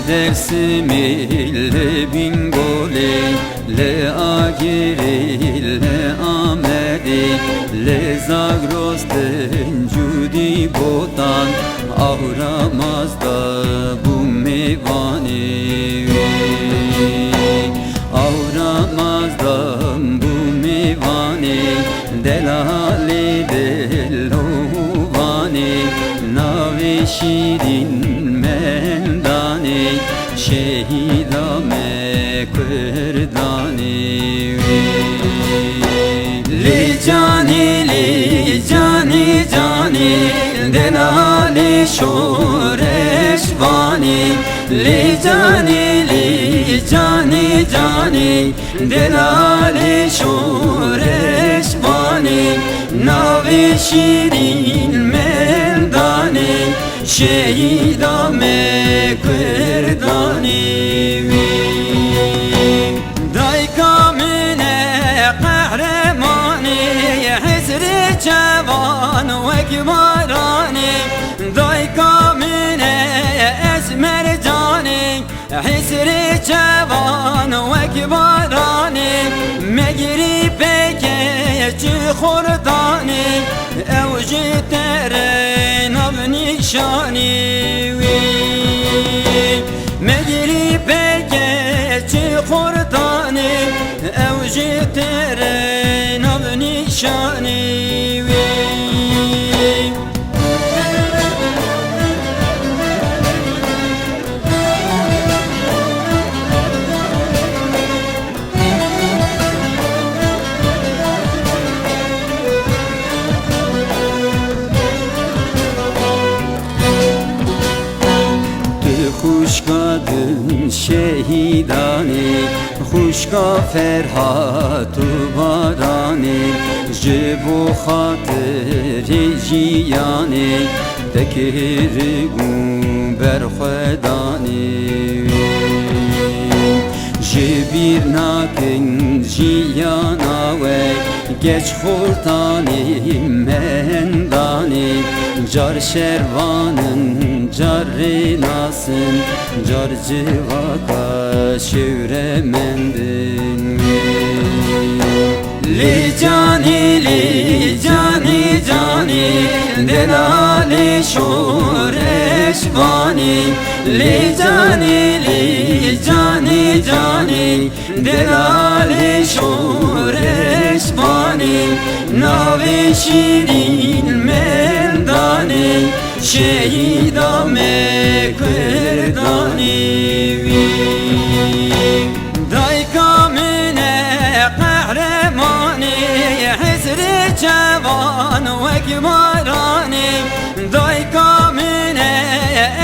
dersimi le bingole le agiri le amedi le zagros tencudi botan avramazda bu meyvani avramazda bu meyvani delali delovani navi şirin mendani şehidame kırdani li cani cani delali şoreşvani li cani cani delali şoreşvani navi şirin mendani şehidame kırdani daykamine kahramani hesri çavan ve kibarani daykamine esmer cani hesri çavan ve kibarani megri peke çiğurdani evci tere nav nişani megri peke çiğurdani evci tere nav nişani Kuşkadın şehidani Kuşka ferhatu barani Jibu hatiri jiyani Tekiri berxedani Jibir nakin jiyana ve Geç hurtani mendani Car şervanın carrinasın Car civaka şevremendin li cani cani delali şoreşvani li cani cani delali şoreşvani navi şirin mendani şehidame kırdani daykamine kahramani hesri çavan ve kibarani daykamine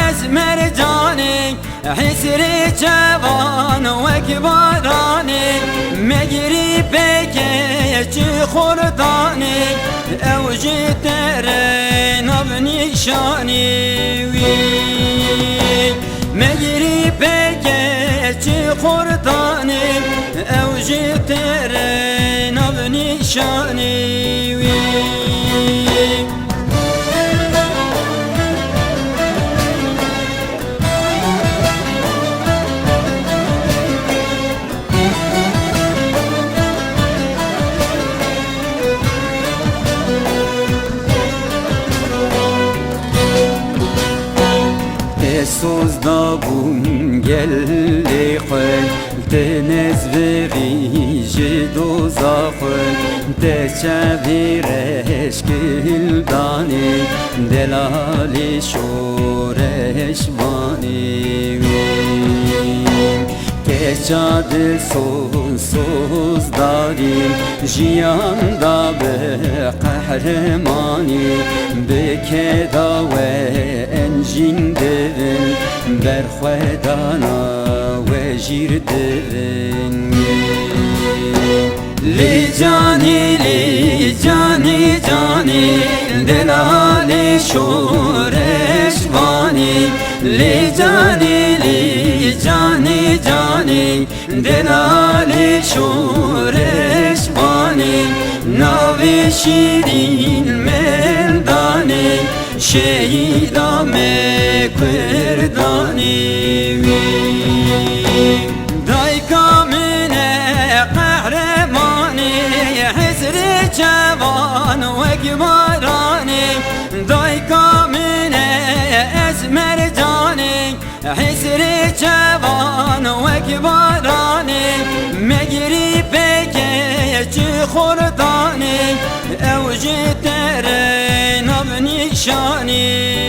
esmer cani hesri çavan ve kibarani megri peke çiğurdani evci tere nav nişani megri peke çiğurdani evci tere nav nişani Söz dabun gelli xel Tenez veri jidozaxel Te çevireş kildani Delali şoreşvani Keçadı sonsuz darim Jiyanda be kahramani Bekeda ve encin devin Berxwedana ve jir devin li cani cani delali şoreşvani li cani delali şoreşvani navi şirin mendani شهیدا می کردانی دای کامنه قهرمانی حسر جوان و گمارانی دای کامنه اسمر جانی حسر جوان و گمارانی مگری بگه چه خوردانی اوج تره نام نشانی